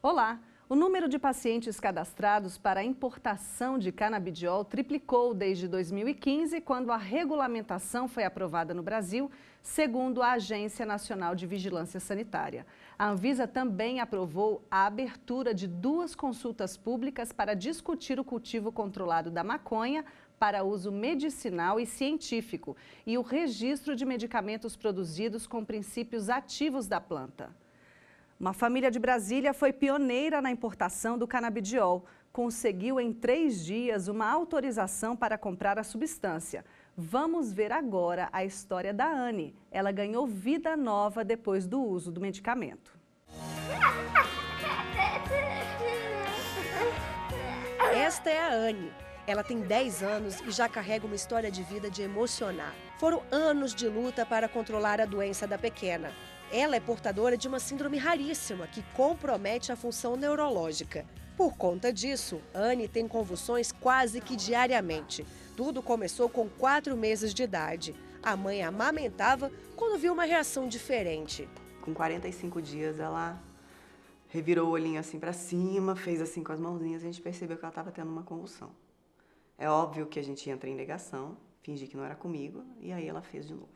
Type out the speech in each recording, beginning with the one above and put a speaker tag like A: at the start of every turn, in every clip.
A: Olá! O número de pacientes cadastrados para a importação de canabidiol triplicou desde 2015, quando a regulamentação foi aprovada no Brasil, segundo a Agência Nacional de Vigilância Sanitária. A Anvisa também aprovou a abertura de 2 consultas públicas para discutir o cultivo controlado da maconha para uso medicinal e científico e o registro de medicamentos produzidos com princípios ativos da planta. Uma família de Brasília foi pioneira na importação do canabidiol. Conseguiu em 3 dias uma autorização para comprar a substância. Vamos ver agora a história da Anne. Ela ganhou vida nova depois do uso do medicamento.
B: Esta é a Anne. Ela tem 10 anos e já carrega uma história de vida de emocionar. Foram anos de luta para controlar a doença da pequena. Ela é portadora de uma síndrome raríssima que compromete a função neurológica. Por conta disso, Anne tem convulsões quase que diariamente. Tudo começou com 4 meses de idade. A mãe amamentava quando viu uma reação diferente.
C: Com 45 dias, ela revirou o olhinho assim para cima, fez assim com as mãozinhas e a gente percebeu que ela estava tendo uma convulsão. É óbvio que a gente entra em negação, fingi que não era comigo e aí ela fez de novo.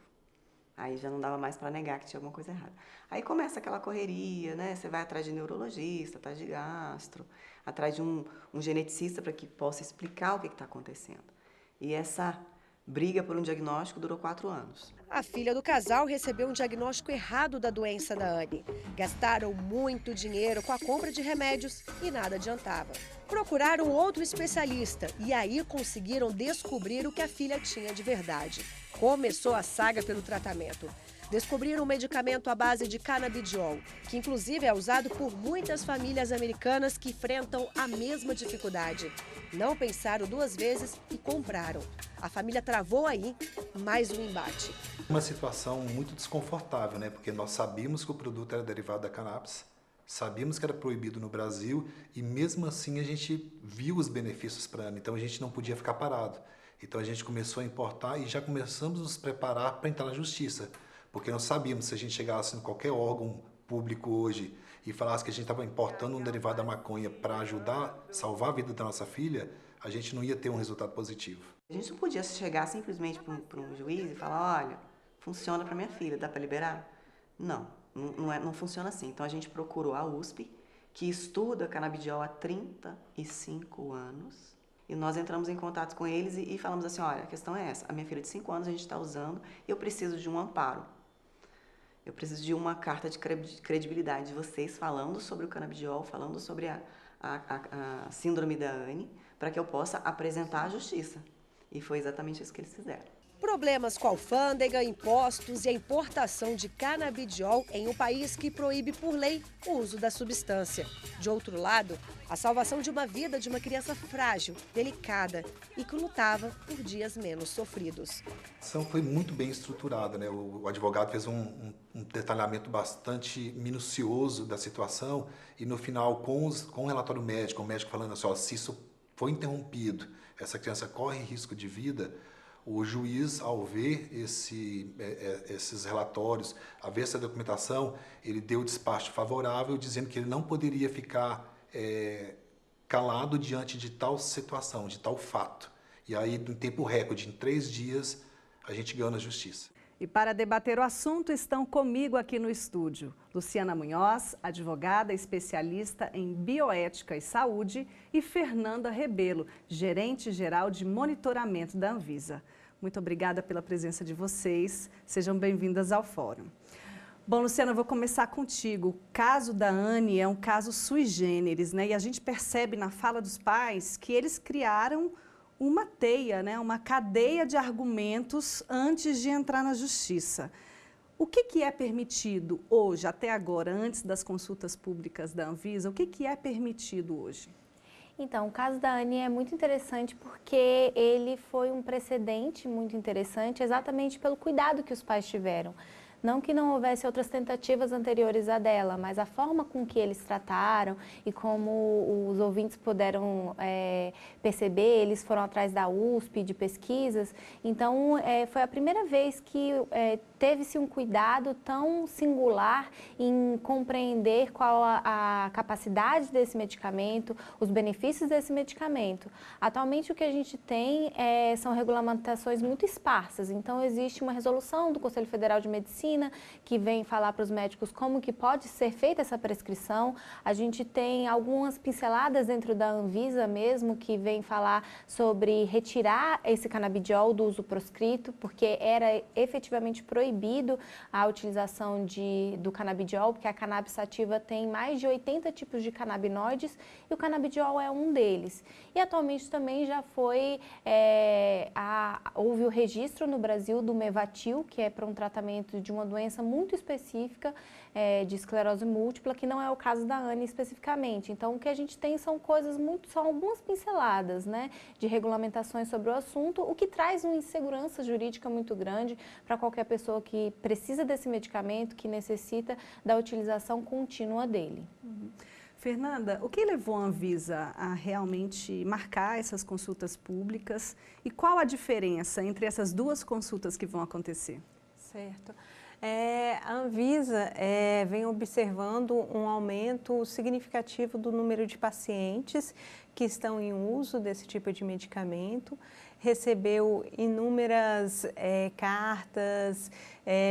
C: Aí já não dava mais para negar que tinha alguma coisa errada. Aí começa aquela correria, né? Você vai atrás de neurologista, atrás de gastro, atrás de um geneticista para que possa explicar o que está acontecendo. E essa briga por um diagnóstico durou 4 anos.
B: A filha do casal recebeu um diagnóstico errado da doença da Anne. Gastaram muito dinheiro com a compra de remédios e nada adiantava. Procuraram outro especialista e aí conseguiram descobrir o que a filha tinha de verdade. Começou a saga pelo tratamento. Descobriram um medicamento à base de canabidiol, que inclusive é usado por muitas famílias americanas que enfrentam a mesma dificuldade. Não pensaram 2 vezes e compraram. A família travou aí mais um embate.
D: Uma situação muito desconfortável, né? Porque nós sabíamos que o produto era derivado da cannabis, sabíamos que era proibido no Brasil e mesmo assim a gente viu os benefícios para a Anne, então a gente não podia ficar parado. Então a gente começou a importar e já começamos a nos preparar para entrar na justiça. Porque nós sabíamos, se a gente chegasse em qualquer órgão público hoje e falasse que a gente estava importando um derivado da maconha para ajudar, salvar a vida da nossa filha, a gente não ia ter um resultado positivo.
C: A gente não podia chegar simplesmente para um juiz e falar, olha, funciona para minha filha, dá para liberar? Não funciona assim. Então a gente procurou a USP, que estuda canabidiol há 35 anos, e nós entramos em contato com eles e falamos assim, olha, a questão é essa, a minha filha de 5 anos a gente está usando e eu preciso de um amparo. Eu preciso de uma carta de credibilidade de vocês falando sobre o canabidiol, falando sobre a síndrome da Anne, para que eu possa apresentar à justiça. E foi exatamente isso que eles fizeram.
B: Problemas com a alfândega, impostos e a importação de canabidiol em um país que proíbe por lei o uso da substância. De outro lado, a salvação de uma vida de uma criança frágil, delicada e que lutava por dias menos sofridos.
D: A ação foi muito bem estruturada, né? O advogado fez um detalhamento bastante minucioso da situação e no final, com o relatório médico, o médico falando assim, ó, se isso foi interrompido, essa criança corre risco de vida, o juiz, ao ver esses relatórios, ao ver essa documentação, ele deu despacho favorável, dizendo que ele não poderia ficar calado diante de tal situação, de tal fato. E aí, em tempo recorde, em 3 dias, a gente ganhou na justiça.
A: E para debater o assunto, estão comigo aqui no estúdio Luciana Munhoz, advogada especialista em bioética e saúde, e Fernanda Rebelo, gerente-geral de monitoramento da Anvisa. Muito obrigada pela presença de vocês. Sejam bem-vindas ao Fórum. Bom, Luciana, eu vou começar contigo. O caso da Anne é um caso sui generis, né? E a gente percebe na fala dos pais que eles criaram uma teia, né? Uma cadeia de argumentos antes de entrar na justiça. O que é permitido hoje, até agora, antes das consultas públicas da Anvisa, o que é permitido hoje?
E: Então, o caso da Anne é muito interessante porque ele foi um precedente muito interessante exatamente pelo cuidado que os pais tiveram. Não que não houvesse outras tentativas anteriores à dela, mas a forma com que eles trataram e como os ouvintes puderam perceber, eles foram atrás da USP, de pesquisas. Então, foi a primeira vez que teve-se um cuidado tão singular em compreender qual a capacidade desse medicamento, os benefícios desse medicamento. Atualmente, o que a gente tem são regulamentações muito esparsas. Então, existe uma resolução do Conselho Federal de Medicina que vem falar para os médicos como que pode ser feita essa prescrição. A gente tem algumas pinceladas dentro da Anvisa mesmo, que vem falar sobre retirar esse canabidiol do uso proscrito, porque era efetivamente proibido a utilização do canabidiol, porque a cannabis sativa tem mais de 80 tipos de canabinoides e o canabidiol é um deles. E atualmente também já houve o registro no Brasil do Mevatil, que é para um tratamento de uma doença muito específica, de esclerose múltipla, que não é o caso da Anne especificamente. Então, o que a gente tem são são algumas pinceladas, né, de regulamentações sobre o assunto, o que traz uma insegurança jurídica muito grande para qualquer pessoa que precisa desse medicamento, que necessita da utilização contínua dele.
A: Fernanda, o que levou a Anvisa a realmente marcar essas consultas públicas e qual a diferença entre essas duas consultas que vão acontecer?
F: Certo. A Anvisa vem observando um aumento significativo do número de pacientes que estão em uso desse tipo de medicamento, recebeu inúmeras cartas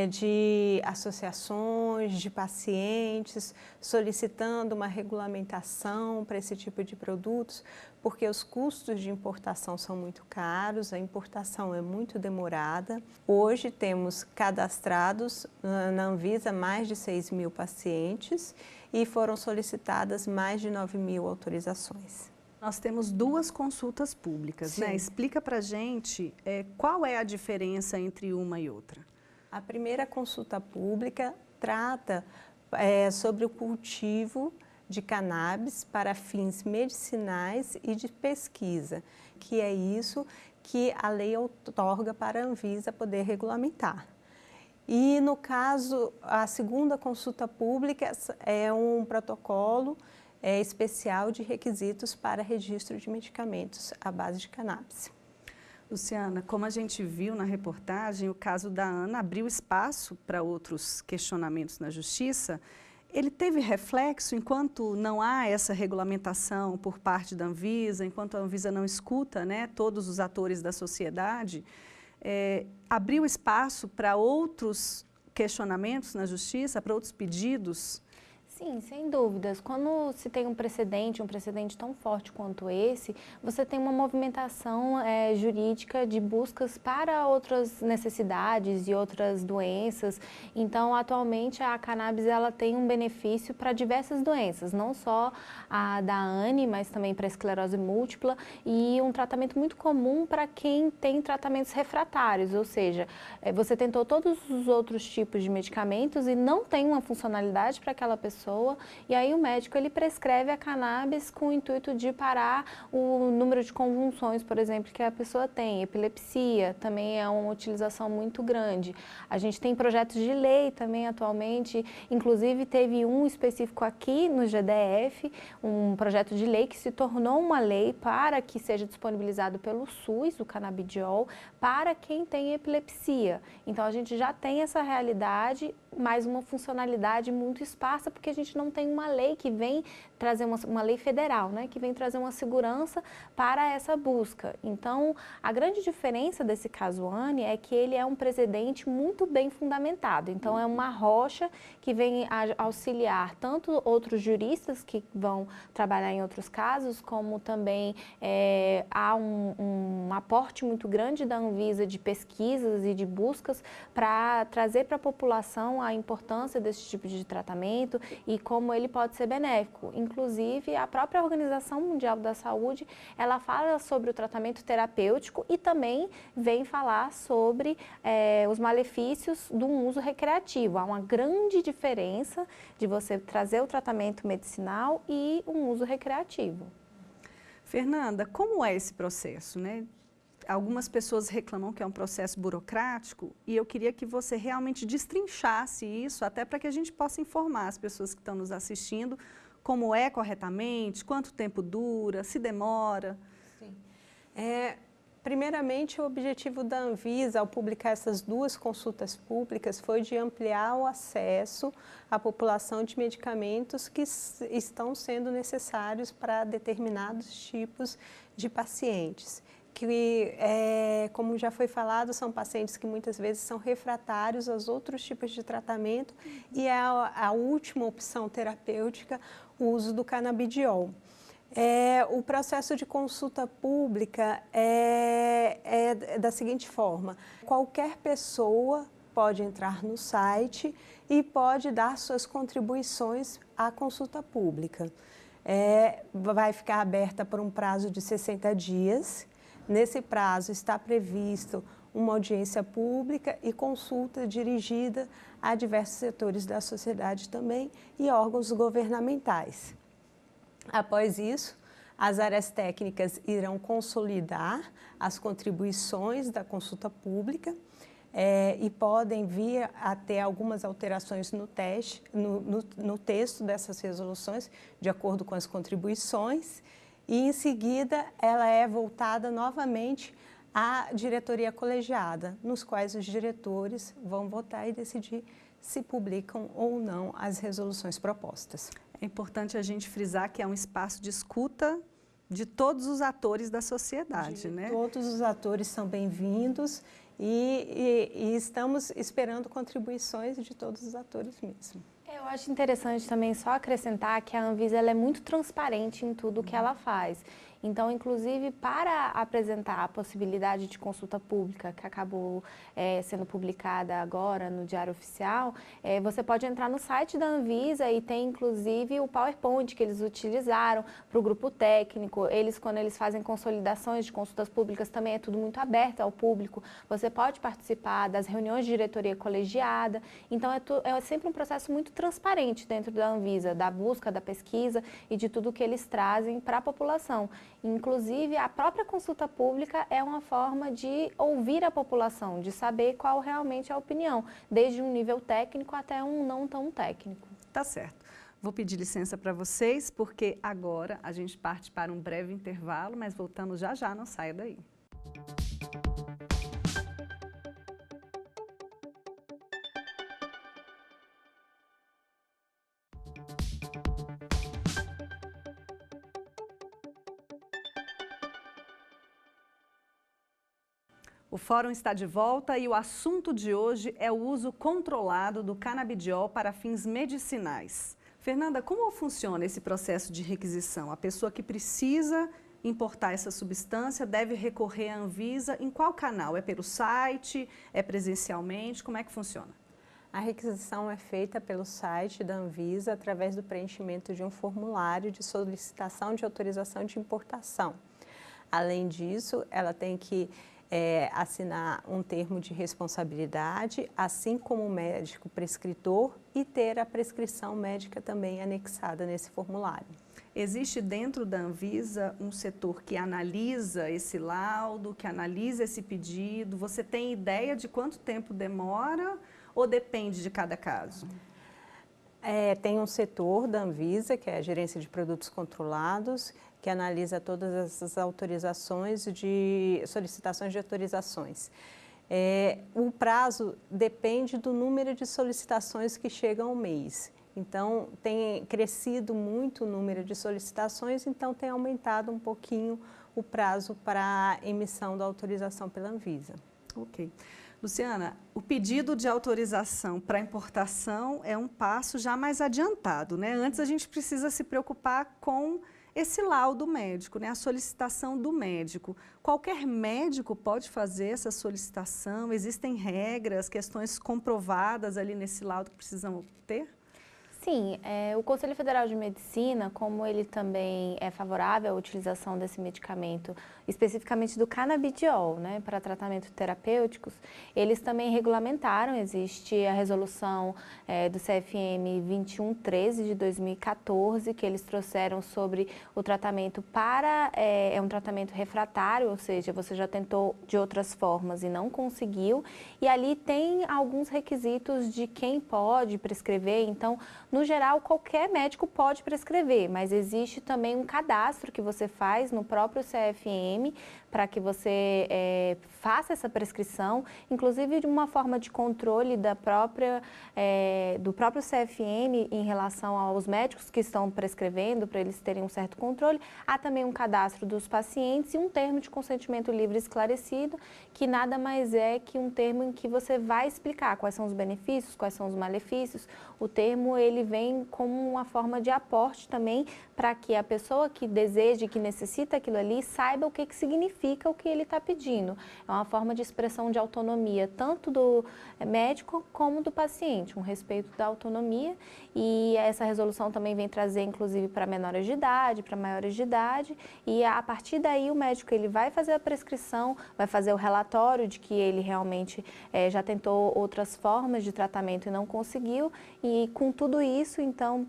F: de associações, de pacientes, solicitando uma regulamentação para esse tipo de produtos, porque os custos de importação são muito caros, a importação é muito demorada. Hoje temos cadastrados na Anvisa mais de 6.000 pacientes e foram solicitadas mais de 9.000 autorizações.
A: Nós temos duas consultas públicas, né? Explica pra gente qual é a diferença entre uma e outra.
F: A primeira consulta pública trata sobre o cultivo de cannabis para fins medicinais e de pesquisa, que é isso que a lei outorga para a Anvisa poder regulamentar. E, no caso, a segunda consulta pública é um protocolo especial de requisitos para registro de medicamentos à base de cannabis.
A: Luciana, como a gente viu na reportagem, o caso da Ana abriu espaço para outros questionamentos na Justiça. Ele teve reflexo enquanto não há essa regulamentação por parte da Anvisa, enquanto a Anvisa não escuta, né, todos os atores da sociedade, abriu espaço para outros questionamentos na Justiça, para outros pedidos?
E: Sim, sem dúvidas. Quando se tem um precedente tão forte quanto esse, você tem uma movimentação jurídica de buscas para outras necessidades e outras doenças. Então, atualmente, a cannabis ela tem um benefício para diversas doenças, não só a da Anne, mas também para a esclerose múltipla e um tratamento muito comum para quem tem tratamentos refratários, ou seja, você tentou todos os outros tipos de medicamentos e não tem uma funcionalidade para aquela pessoa, e aí o médico ele prescreve a cannabis com o intuito de parar o número de convulsões, por exemplo, que a pessoa tem. Epilepsia também é uma utilização muito grande. A gente tem projetos de lei também atualmente, inclusive teve um específico aqui no GDF, um projeto de lei que se tornou uma lei para que seja disponibilizado pelo SUS, o canabidiol, para quem tem epilepsia. Então a gente já tem essa realidade, mas uma funcionalidade muito esparsa, porque a gente não tem uma lei que vem trazer uma lei federal, né, que vem trazer uma segurança para essa busca. Então, a grande diferença desse caso Anne é que ele é um precedente muito bem fundamentado. Então, é uma rocha que vem auxiliar tanto outros juristas que vão trabalhar em outros casos, como também há um aporte muito grande da Anvisa de pesquisas e de buscas para trazer para a população a importância desse tipo de tratamento e como ele pode ser benéfico. Inclusive, a própria Organização Mundial da Saúde, ela fala sobre o tratamento terapêutico e também vem falar sobre os malefícios do uso recreativo. Há uma grande diferença de você trazer o tratamento medicinal e um uso recreativo.
A: Fernanda, como é esse processo, né? algumas pessoas reclamam que é um processo burocrático e eu queria que você realmente destrinchasse isso, até para que a gente possa informar as pessoas que estão nos assistindo como é corretamente, quanto tempo dura, se demora.
F: Sim. Primeiramente, o objetivo da Anvisa, ao publicar essas 2 consultas públicas, foi de ampliar o acesso à população de medicamentos que estão sendo necessários para determinados tipos de pacientes. Que, como já foi falado, são pacientes que muitas vezes são refratários aos outros tipos de tratamento e é a última opção terapêutica o uso do canabidiol. O processo de consulta pública é da seguinte forma: qualquer pessoa pode entrar no site e pode dar suas contribuições à consulta pública. Vai ficar aberta por um prazo de 60 dias. Nesse prazo está previsto uma audiência pública e consulta dirigida a diversos setores da sociedade também e órgãos governamentais. Após isso, as áreas técnicas irão consolidar as contribuições da consulta pública e podem vir a ter algumas alterações no texto dessas resoluções, de acordo com as contribuições, e em seguida ela é voltada novamente à diretoria colegiada, nos quais os diretores vão votar e decidir se publicam ou não as resoluções propostas.
A: É importante a gente frisar que é um espaço de escuta de todos os atores da sociedade, né?
F: Todos os atores são bem-vindos e estamos esperando contribuições de todos os atores mesmo.
E: Eu acho interessante também só acrescentar que a Anvisa ela é muito transparente em tudo que ela faz. Então, inclusive, para apresentar a possibilidade de consulta pública, que acabou sendo publicada agora no Diário Oficial, você pode entrar no site da Anvisa e tem, inclusive, o PowerPoint que eles utilizaram para o grupo técnico. Quando eles fazem consolidações de consultas públicas, também é tudo muito aberto ao público. Você pode participar das reuniões de diretoria colegiada. Então, é sempre um processo muito transparente dentro da Anvisa, da busca, da pesquisa e de tudo que eles trazem para a população. Inclusive, a própria consulta pública é uma forma de ouvir a população, de saber qual realmente é a opinião, desde um nível técnico até um não tão técnico.
A: Tá certo. Vou pedir licença para vocês, porque agora a gente parte para um breve intervalo, mas voltamos já já, não saia daí. O Fórum está de volta e o assunto de hoje é o uso controlado do canabidiol para fins medicinais. Fernanda, como funciona esse processo de requisição? A pessoa que precisa importar essa substância deve recorrer à Anvisa em qual canal? É pelo site? É presencialmente? Como é que funciona?
F: A requisição é feita pelo site da Anvisa através do preenchimento de um formulário de solicitação de autorização de importação. Além disso, ela tem que assinar um termo de responsabilidade, assim como o médico prescritor, e ter a prescrição médica também anexada nesse formulário.
A: Existe dentro da Anvisa um setor que analisa esse laudo, que analisa esse pedido? Você tem ideia de quanto tempo demora ou depende de cada caso?
F: Tem um setor da Anvisa, que é a Gerência de Produtos Controlados, que analisa todas essas autorizações solicitações de autorizações. O prazo depende do número de solicitações que chegam ao mês. Então, tem crescido muito o número de solicitações, então tem aumentado um pouquinho o prazo para a emissão da autorização pela Anvisa.
A: Ok. Luciana, o pedido de autorização para importação é um passo já mais adiantado, né? Antes a gente precisa se preocupar com esse laudo médico, né? A solicitação do médico. Qualquer médico pode fazer essa solicitação? Existem regras, questões comprovadas ali nesse laudo que precisam ter?
E: Sim, o Conselho Federal de Medicina, como ele também é favorável à utilização desse medicamento, especificamente do canabidiol, né, para tratamentos terapêuticos, eles também regulamentaram, existe a resolução do CFM 2113 de 2014, que eles trouxeram sobre o tratamento é um tratamento refratário, ou seja, você já tentou de outras formas e não conseguiu, e ali tem alguns requisitos de quem pode prescrever, então, no geral, qualquer médico pode prescrever, mas existe também um cadastro que você faz no próprio CFM para que você faça essa prescrição, inclusive de uma forma de controle do próprio CFM em relação aos médicos que estão prescrevendo, para eles terem um certo controle. Há também um cadastro dos pacientes e um termo de consentimento livre esclarecido, que nada mais é que um termo em que você vai explicar quais são os benefícios, quais são os malefícios. O termo ele vem como uma forma de aporte também para que a pessoa que deseja, que necessita aquilo ali, saiba o que significa o que ele está pedindo. É uma forma de expressão de autonomia, tanto do médico como do paciente, um respeito da autonomia. E essa resolução também vem trazer, inclusive, para menores de idade, para maiores de idade. E a partir daí o médico ele vai fazer a prescrição, vai fazer o relatório de que ele realmente já tentou outras formas de tratamento e não conseguiu. E com tudo isso, então,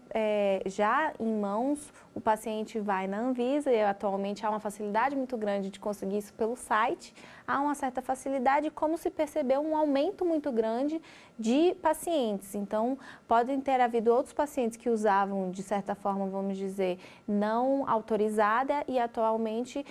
E: já em mãos, o paciente vai na Anvisa, e atualmente há uma facilidade muito grande de conseguir isso pelo site, há uma certa facilidade, como se percebeu um aumento muito grande de pacientes. Então, podem ter havido outros pacientes que usavam, de certa forma, vamos dizer, não autorizada, e atualmente,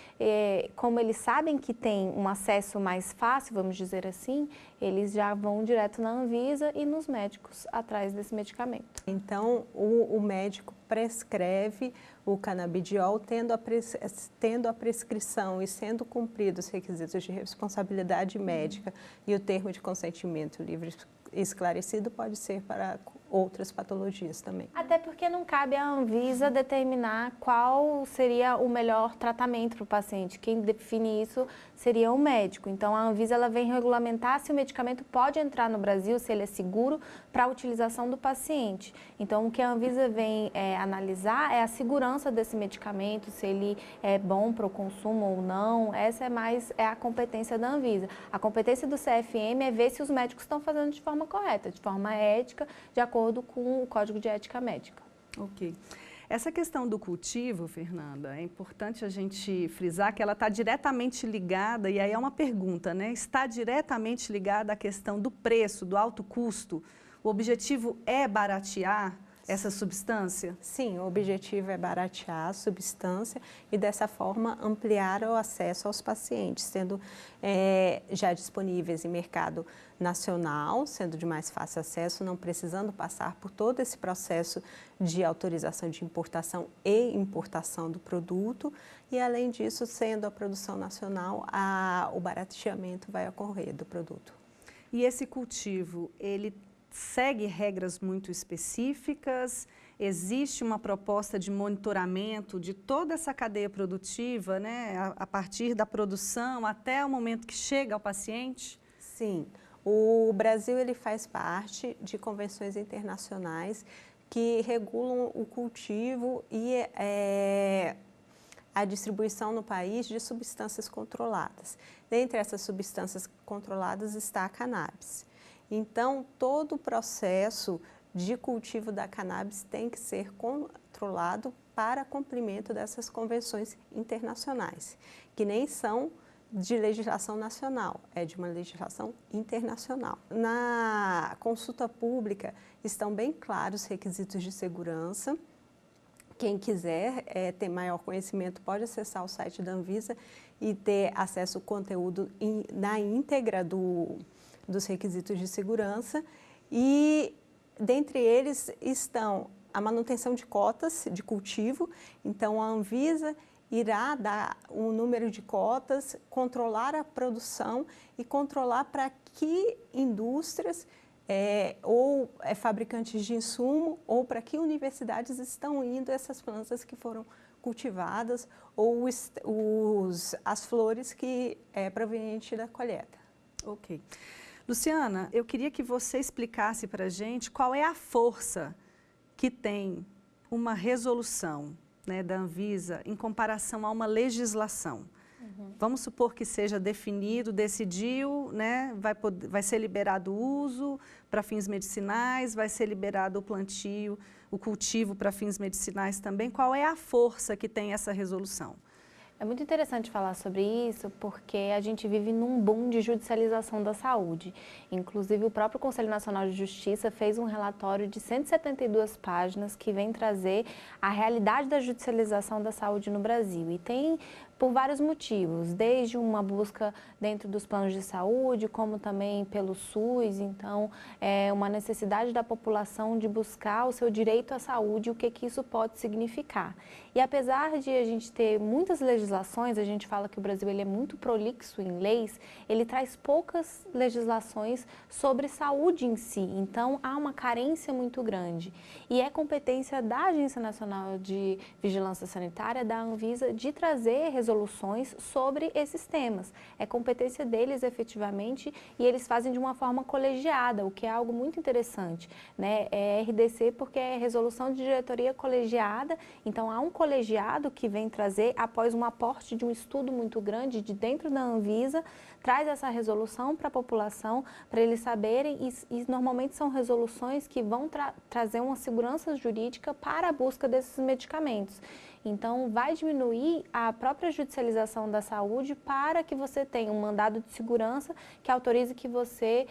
E: como eles sabem que tem um acesso mais fácil, vamos dizer assim, eles já vão direto na Anvisa e nos médicos atrás desse medicamento.
F: Então, o médico prescreve o canabidiol tendo a prescrição e sendo cumpridos os requisitos de responsabilidade médica e o termo de consentimento livre esclarecido, pode ser para outras patologias também.
E: Até porque não cabe à Anvisa determinar qual seria o melhor tratamento para o paciente. Quem define isso seria o médico. Então, a Anvisa ela vem regulamentar se o medicamento pode entrar no Brasil, se ele é seguro para a utilização do paciente. Então, o que a Anvisa vem analisar é a segurança desse medicamento, se ele é bom para o consumo ou não. Essa é a competência da Anvisa. A competência do CFM é ver se os médicos estão fazendo de forma correta, de forma ética, de acordo com o Código de Ética Médica.
A: Ok. Essa questão do cultivo, Fernanda, é importante a gente frisar que ela está diretamente ligada, e aí é uma pergunta, né? Está diretamente ligada à questão do preço, do alto custo. O objetivo é baratear essa substância?
F: Sim, o objetivo é baratear a substância e, dessa forma, ampliar o acesso aos pacientes, sendo já disponíveis em mercado nacional, sendo de mais fácil acesso, não precisando passar por todo esse processo de autorização de importação e importação do produto. E, além disso, sendo a produção nacional, o barateamento vai ocorrer do produto.
A: E esse cultivo, ele segue regras muito específicas? Existe uma proposta de monitoramento de toda essa cadeia produtiva, né, a partir da produção até o momento que chega ao paciente?
F: Sim, o Brasil ele faz parte de convenções internacionais que regulam o cultivo e a distribuição no país de substâncias controladas. Dentre essas substâncias controladas está a cannabis. Então, todo o processo de cultivo da cannabis tem que ser controlado para cumprimento dessas convenções internacionais, que nem são de legislação nacional, é de uma legislação internacional. Na consulta pública estão bem claros os requisitos de segurança. Quem quiser ter maior conhecimento pode acessar o site da Anvisa e ter acesso ao conteúdo na íntegra dos requisitos de segurança, e dentre eles estão a manutenção de cotas de cultivo. Então, a Anvisa irá dar um número de cotas, controlar a produção e controlar para que indústrias ou fabricantes de insumo ou para que universidades estão indo essas plantas que foram cultivadas ou as flores que é proveniente da colheita.
A: Ok. Luciana, eu queria que você explicasse para a gente qual é a força que tem uma resolução, né, da Anvisa em comparação a uma legislação. Vamos supor que seja definido, decidiu, né, vai ser liberado o uso para fins medicinais, vai ser liberado o plantio, o cultivo para fins medicinais também. Qual é a força que tem essa resolução?
E: É muito interessante falar sobre isso porque a gente vive num boom de judicialização da saúde. Inclusive, o próprio Conselho Nacional de Justiça fez um relatório de 172 páginas que vem trazer a realidade da judicialização da saúde no Brasil. E tem por vários motivos, desde uma busca dentro dos planos de saúde, como também pelo SUS. Então, é uma necessidade da população de buscar o seu direito à saúde e o que isso pode significar. E apesar de a gente ter muitas legislações, a gente fala que o Brasil ele é muito prolixo em leis, ele traz poucas legislações sobre saúde em si. Então, há uma carência muito grande. E é competência da Agência Nacional de Vigilância Sanitária, da Anvisa, de trazer resoluções sobre esses temas. É competência deles, efetivamente, e eles fazem de uma forma colegiada, o que é algo muito interessante, né? É RDC porque é resolução de diretoria colegiada, então há um colegiado que vem trazer, após um aporte de um estudo muito grande de dentro da Anvisa, traz essa resolução para a população, para eles saberem, e normalmente são resoluções que vão trazer uma segurança jurídica para a busca desses medicamentos. Então, vai diminuir a própria judicialização da saúde para que você tenha um mandado de segurança que autorize que você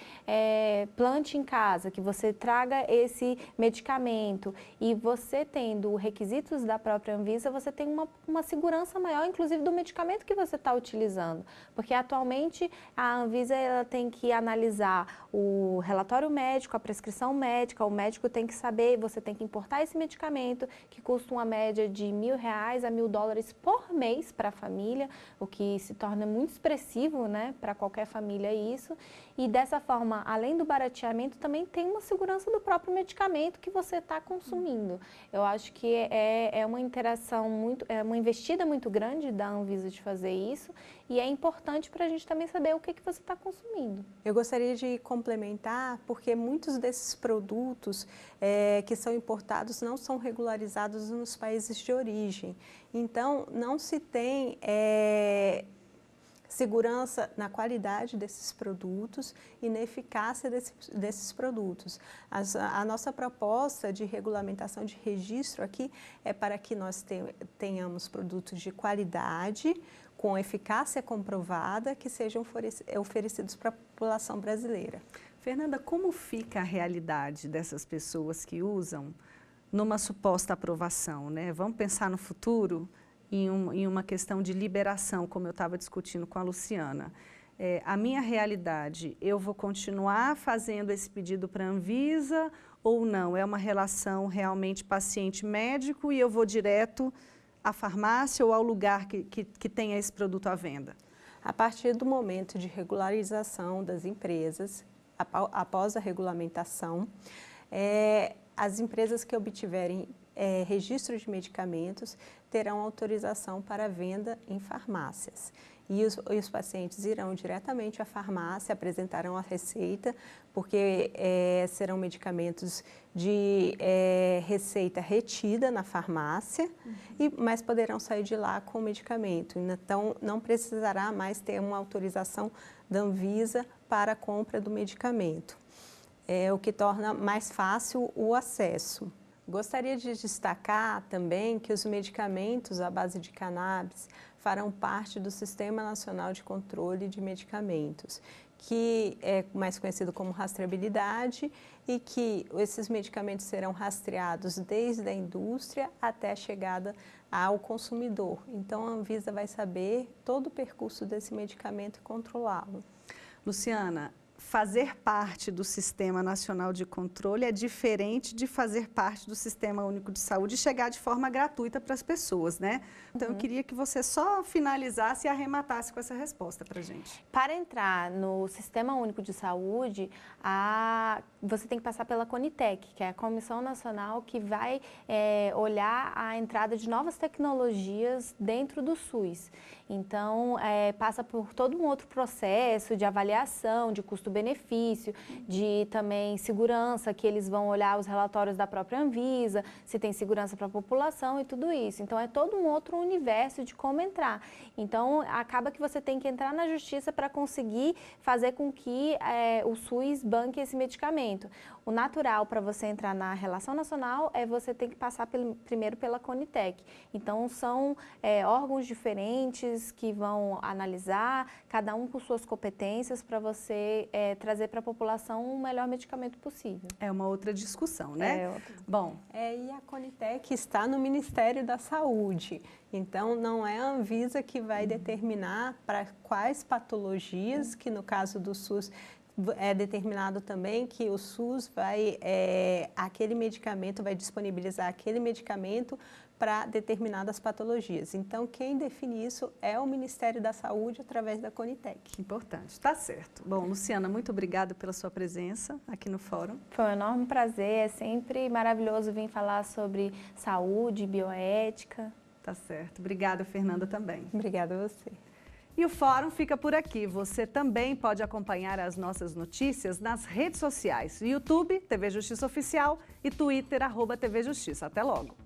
E: plante em casa, que você traga esse medicamento. E você tendo requisitos da própria Anvisa, você tem uma segurança maior, inclusive, do medicamento que você está utilizando. Porque, atualmente, a Anvisa ela tem que analisar o relatório médico, a prescrição médica, o médico tem que saber, você tem que importar esse medicamento, que custa uma média de R$1.000 a $1.000 por mês para a família, o que se torna muito expressivo, né, para qualquer família isso. E dessa forma, além do barateamento, também tem uma segurança do próprio medicamento que você está consumindo. Eu acho que é uma interação é uma investida muito grande da Anvisa de fazer isso, e é importante para a gente também saber o que você está consumindo.
F: Eu gostaria de complementar, porque muitos desses produtos que são importados não são regularizados nos países de origem. Então, não se tem segurança na qualidade desses produtos e na eficácia desses produtos. A nossa proposta de regulamentação de registro aqui é para que nós tenhamos produtos de qualidade, com eficácia comprovada, que sejam oferecidos para a população brasileira.
A: Fernanda, como fica a realidade dessas pessoas que usam numa suposta aprovação, né? Vamos pensar no futuro em uma questão de liberação, como eu estava discutindo com a Luciana. A minha realidade, eu vou continuar fazendo esse pedido para a Anvisa ou não? É uma relação realmente paciente-médico e eu vou direto à farmácia ou ao lugar que tenha esse produto à venda?
F: A partir do momento de regularização das empresas, após a regulamentação, as empresas que obtiverem registro de medicamentos terão autorização para venda em farmácias. E os pacientes irão diretamente à farmácia, apresentarão a receita, porque serão medicamentos de receita retida na farmácia, mas poderão sair de lá com o medicamento. Então, não precisará mais ter uma autorização da Anvisa para a compra do medicamento, o que torna mais fácil o acesso. Gostaria de destacar também que os medicamentos à base de cannabis farão parte do Sistema Nacional de Controle de Medicamentos, que é mais conhecido como rastreabilidade, e que esses medicamentos serão rastreados desde a indústria até a chegada ao consumidor. Então, a Anvisa vai saber todo o percurso desse medicamento e controlá-lo.
A: Luciana, fazer parte do Sistema Nacional de Controle é diferente de fazer parte do Sistema Único de Saúde e chegar de forma gratuita para as pessoas, né? Então, eu queria que você só finalizasse e arrematasse com essa resposta para a gente.
E: Para entrar no Sistema Único de Saúde, você tem que passar pela Conitec, que é a Comissão Nacional que vai olhar a entrada de novas tecnologias dentro do SUS. Então, passa por todo um outro processo de avaliação, de custo custo-benefício, de também segurança, que eles vão olhar os relatórios da própria Anvisa, se tem segurança para a população e tudo isso. Então, é todo um outro universo de como entrar. Então, acaba que você tem que entrar na justiça para conseguir fazer com que o SUS banque esse medicamento. O natural para você entrar na relação nacional é você ter que passar primeiro pela Conitec. Então, são órgãos diferentes que vão analisar, cada um com suas competências, para você trazer para a população o melhor medicamento possível.
A: É uma outra discussão, né? Bom.
F: E a Conitec está no Ministério da Saúde. Então, não é a Anvisa que vai determinar para quais patologias, que no caso do SUS é determinado também que o SUS vai, aquele medicamento, vai disponibilizar aquele medicamento para determinadas patologias. Então, quem define isso é o Ministério da Saúde através da Conitec.
A: Importante, tá certo. Bom, Luciana, muito obrigada pela sua presença aqui no Fórum.
E: Foi um enorme prazer, é sempre maravilhoso vir falar sobre saúde, bioética.
A: Tá certo. Obrigada, Fernanda, também.
F: Obrigada a você.
A: E o Fórum fica por aqui. Você também pode acompanhar as nossas notícias nas redes sociais. YouTube, TV Justiça Oficial e Twitter, @TV Justiça. Até logo.